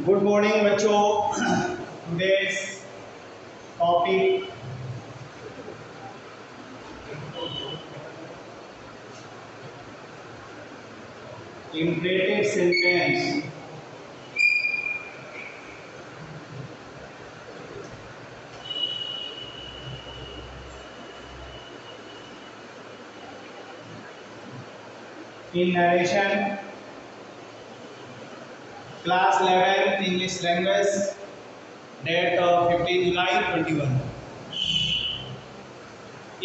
Good morning बच्चों। Today's topic imperative sentence. In narration class 11 English language date of 15 July 21।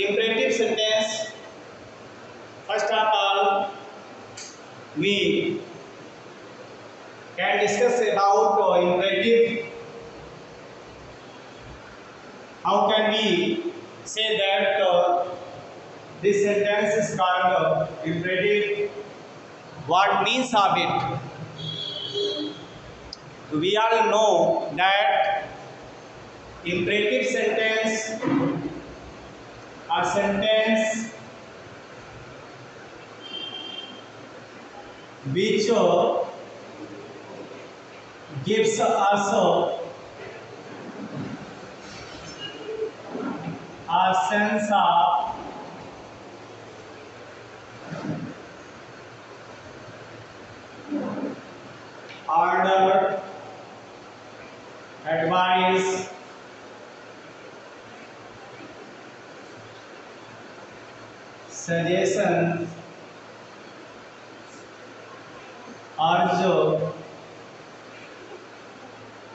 imperative sentence, first of all we can discuss about imperative. How can we say that this sentence is called imperative? What means of it? We all know that imperative sentence a sentence which gives us a sense of order, advice, suggestion, urge,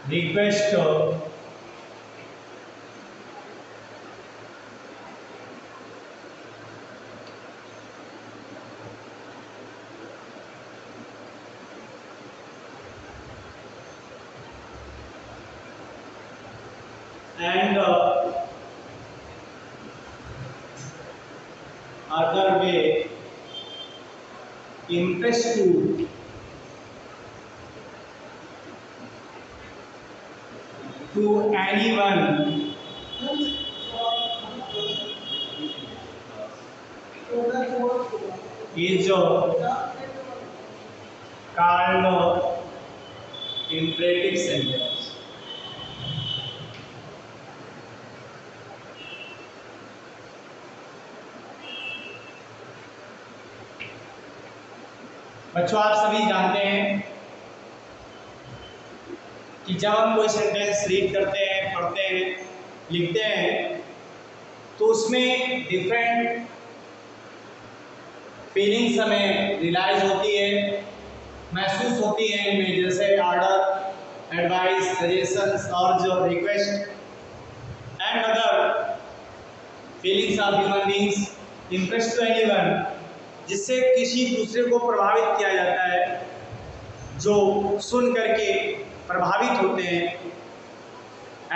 request, and other way impress to anyone is called imperative sentence. बच्चों आप सभी जानते हैं कि जब हम कोई sentence read करते हैं, पढ़ते हैं, लिखते हैं तो उसमें डिफरेंट फीलिंग्स हमें रियलाइज होती है, महसूस होती है इनमें, जैसे ऑर्डर, एडवाइस, सजेशंस और जो request and other feelings of human beings impress to anyone, जिससे किसी दूसरे को प्रभावित किया जाता है, जो सुन करके प्रभावित होते हैं।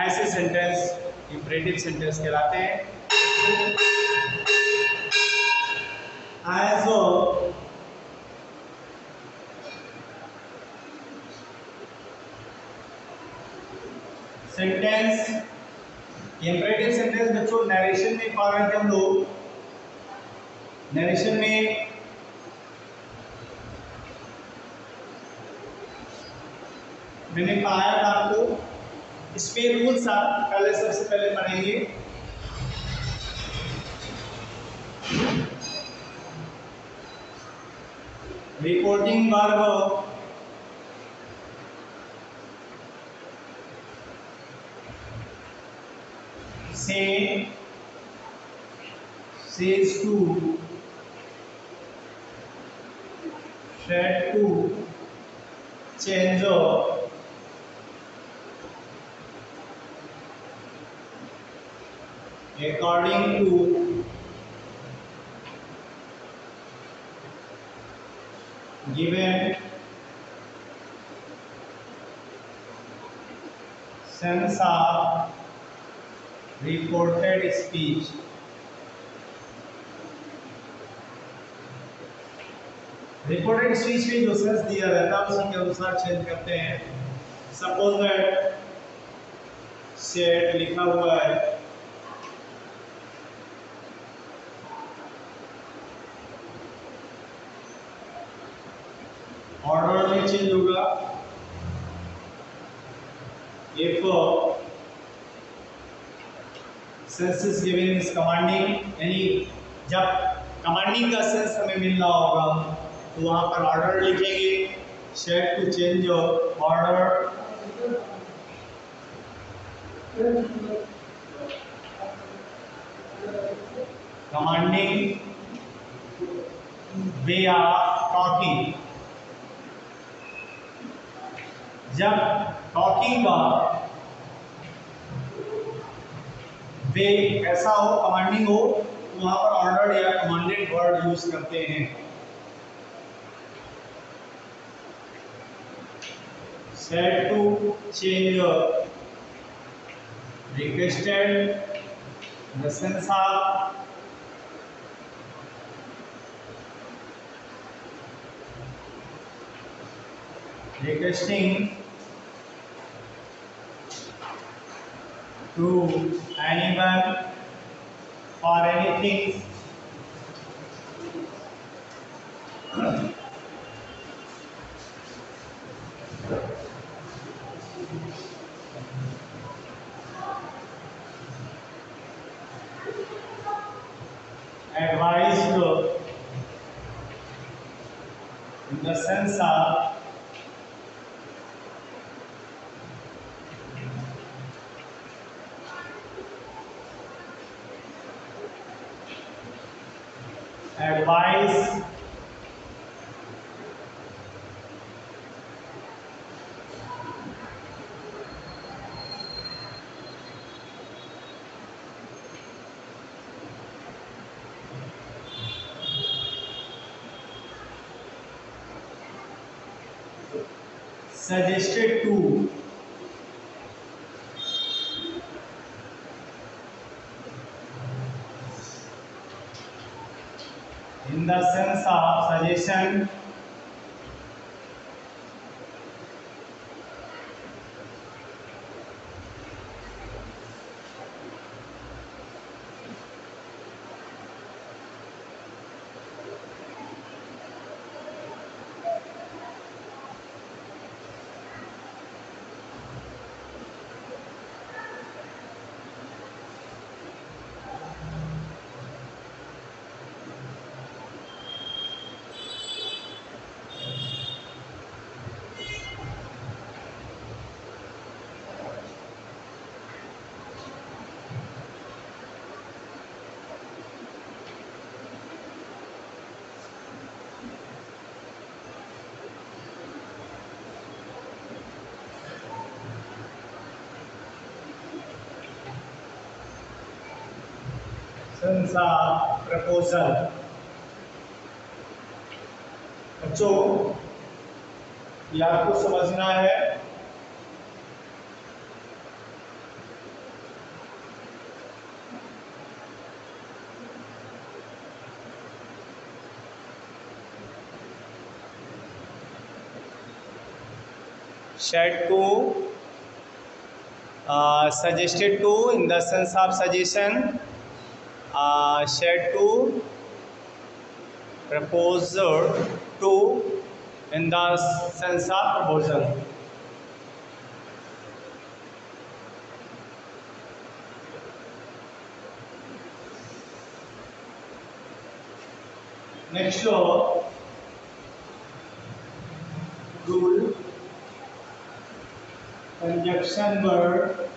ऐसे सेंटेंस इंपरेटिव सेंटेंस कहलाते हैं। एज सेंटेंस इंपरेटिव सेंटेंस बच्चों नरेशन में पढ़ रहे थे हम लोग। नरेशन में मैंने पढ़ाया था आपको, इस पे रूल्स आप पहले सबसे पहले पढ़ेंगे। रिपोर्टिंग वर्ब से says to, said to, change according to, given, sense of, reported speech। Reported speech में जो सेंस दिया रहता है उसी के अनुसार चेंज करते हैं। सपोज दैट सेड लिखा हुआ है, ऑर्डर में चेंज होगा if sense is given is commanding, यानी जब कमांडिंग का सेंस हमें मिल रहा होगा तो वहां पर ऑर्डर लिखेंगे, said to change order, commanding way of talking. जब टॉकिंग का वे ऐसा हो, कमांडिंग हो, तो वहां पर ऑर्डर्ड या कमांडेड वर्ड यूज करते हैं। Said to change requested the sense of requesting to anyone or anything advised in the sense of advice suggested to in the sense of suggestion sense of proposal। बच्चों ये आपको समझना है। Said to, suggested to in the sense of suggestion, said to, proposed to in the sense of proposal। Next rule, conjunction word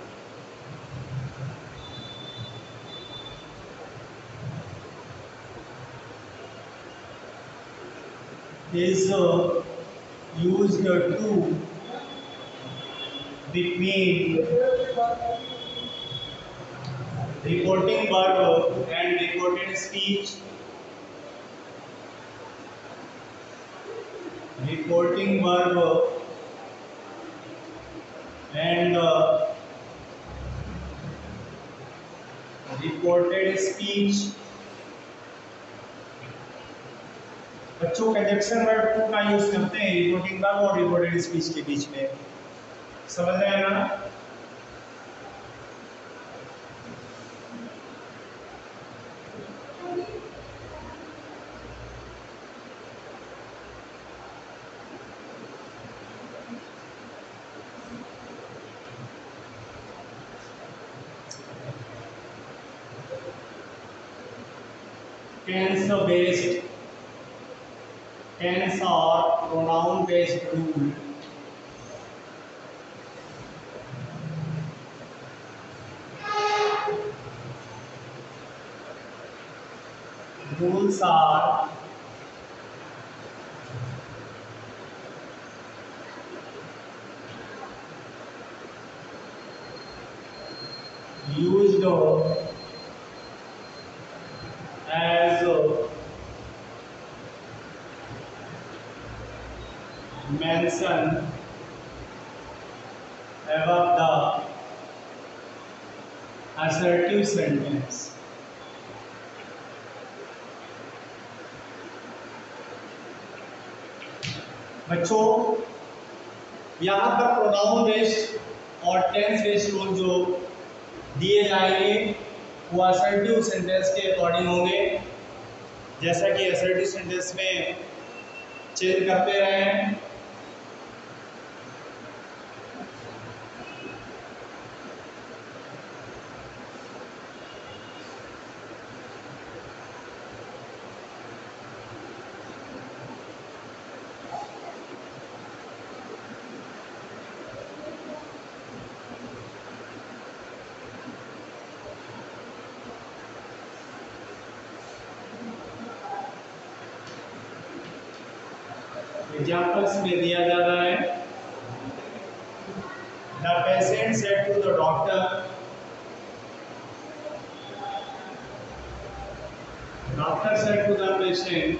is used to between reporting verb and reported speech, reporting verb and reported speech। बच्चों conjunction verb का use करते हैं reporting verb और reported speech के बीच में, समझ रहे हैं ना? based tense or pronoun based rules are used as mentioned above the assertive sentence. बच्चों यहाँ पर प्रोनाउन बेस्ड और टेंस बेस्ड रूल जो दिए जाएंगे वो असर्टिव सेंटेंस के अकॉर्डिंग होंगे। जैसा कि असर्टिव सेंटेंस में चेंज करते रहें। एग्जाम्पल्स में दिया जा रहा है, the patient said to the doctor, doctor said to the patient,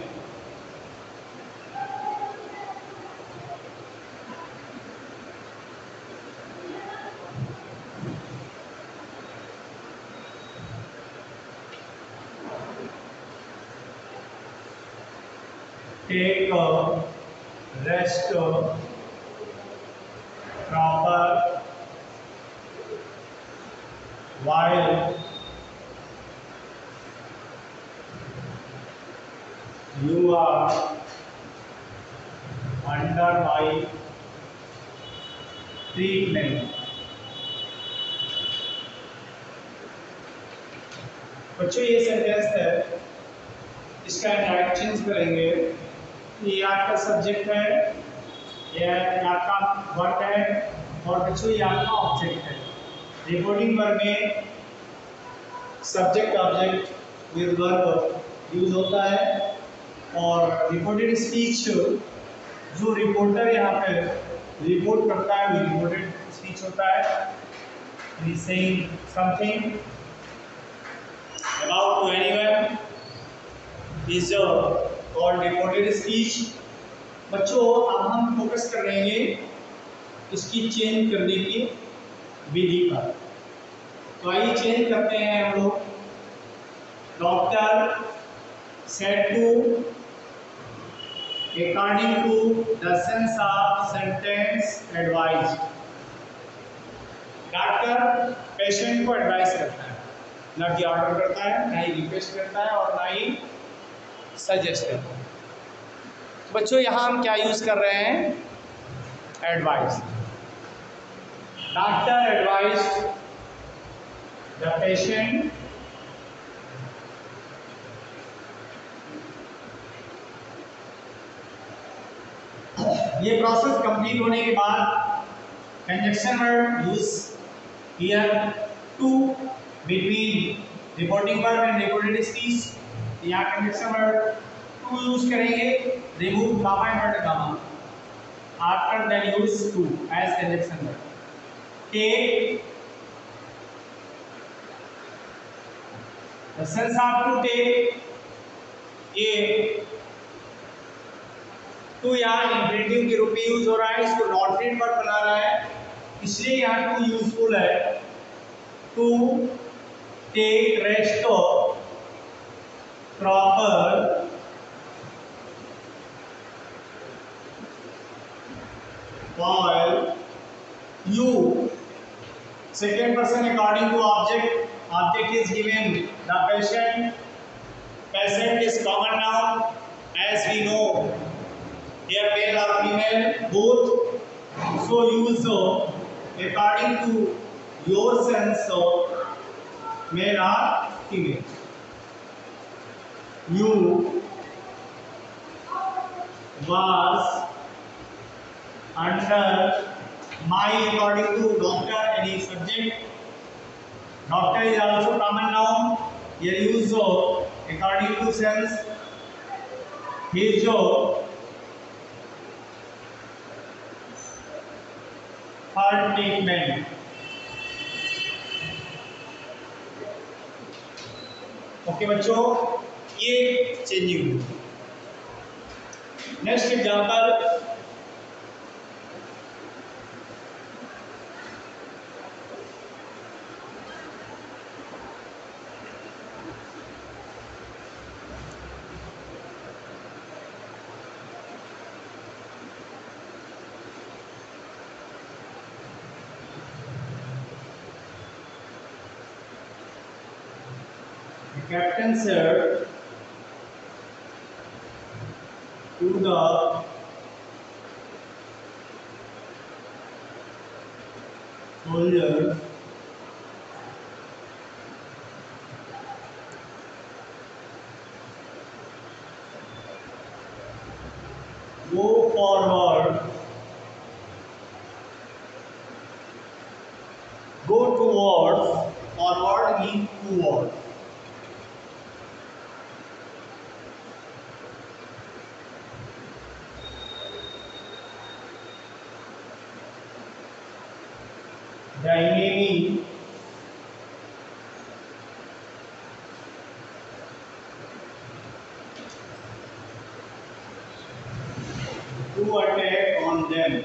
take rest proper while you are under my treatment। बच्चों ये सेंटेंस है, इसका डायरेक्ट चेंज करेंगे। ये आपका सब्जेक्ट है, ये आपका वर्ब है और बच्चों ये आपका ऑब्जेक्ट है। रिपोर्टिंग वर्ब में subject object with verb use होता है और रिपोर्टेड स्पीच जो रिपोर्टर यहाँ पे रिपोर्ट करता है वो रिपोर्टेड स्पीच होता है। He is saying something about to anyone is called reported speech। बच्चों अब हम फोकस कर रहे हैं इसकी चेंज करने की विधि पर। तो आइए चेंज करते हैं हम लोग। Doctor said to according to the sense of sentence advise. Doctor patient को एडवाइस करता है, ना कि ऑर्डर करता है, ना ही रिक्वेस्ट करता है और ना ही सजेस्ट करता है। बच्चों यहाँ हम क्या यूज कर रहे हैं? Advice. Doctor advised the patient ये प्रोसेस कंप्लीट होने के बाद conjunction word use here to between reporting verb and reported speech. यहाँ कंजक्शन वर्ड टू यूज करेंगे, remove comma and comma after then use to as conjunction word. Take the sense of to take, ये to यहाँ infinitive के रूप में use हो रहा है, इसको नॉट नेट वर्ब बना रहा है, इसलिए यहाँ टू यूजफुल है। To take rest proper while you, second person according to object, object is given the patient, patient is common noun as we know here male or female both, so use according to your sense of male or female। You was under my according to doctor any subject. Doctor is also common noun. Here use according to sense. His job third statement. Okay बच्चों, ये changing. Next example, the captain said to the soldiers, go forward, go towards, forward means toward. The enemy to attack on them.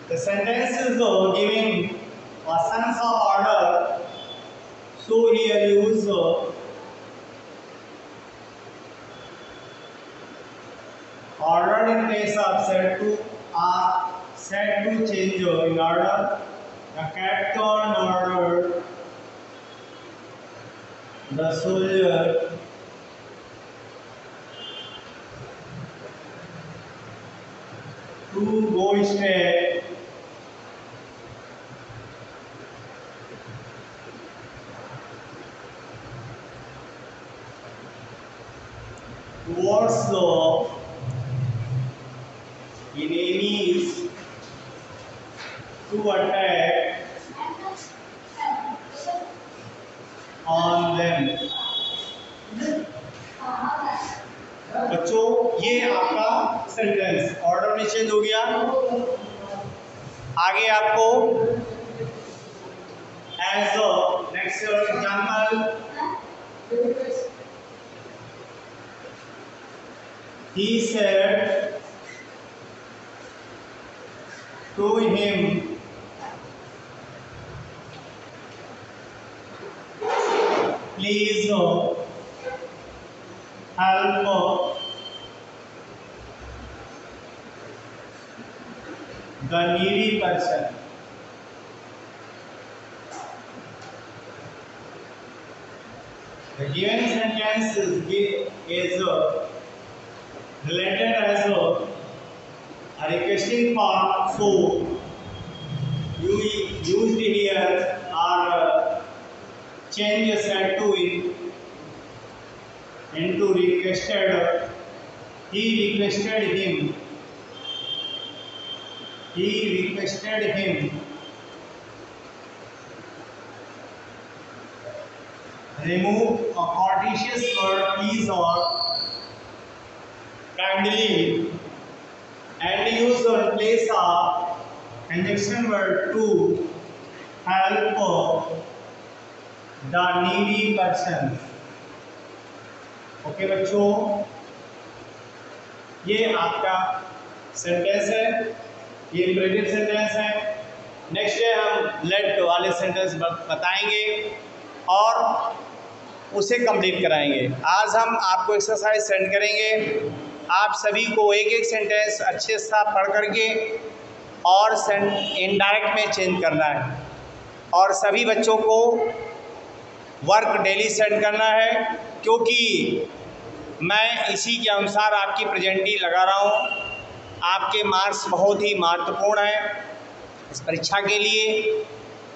The sentence is giving a sense of order, so here use ordered in place of said to, are said to change in order. The captain ordered the soldier to go straight towards the enemies to attack on them. बच्चों, ये आपका sentence order में change हो गया। आगे आपको as next example, he said to him, please help the needy person. The given sentence is related as a requesting form, so you used here or change said to it into requested. He requested him. He requested him. Remove a fictitious word please or kindly and use in place of conjunction word to help the needy person. Okay बच्चों, ये आपका sentence है, ये imperative sentence है। Next day हम late वाले sentence बताएंगे और उसे कंप्लीट कराएंगे। आज हम आपको एक्सरसाइज सेंड करेंगे, आप सभी को एक एक सेंटेंस अच्छे से पढ़ करके और इनडायरेक्ट में चेंज करना है और सभी बच्चों को वर्क डेली सेंड करना है, क्योंकि मैं इसी के अनुसार आपकी प्रेजेंटी लगा रहा हूँ। आपके मार्क्स बहुत ही महत्वपूर्ण हैं इस परीक्षा के लिए,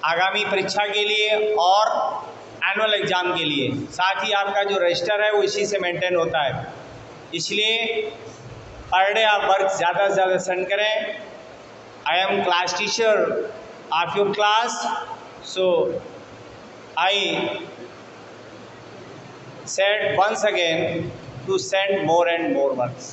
आगामी परीक्षा के लिए और एनुअल एग्ज़ाम के लिए। साथ ही आपका जो रजिस्टर है वो इसी से मेंटेन होता है, इसलिए पर डे आप वर्क ज़्यादा से ज़्यादा सेंड करें। I am class teacher of your class, so I said once again to send more and more works.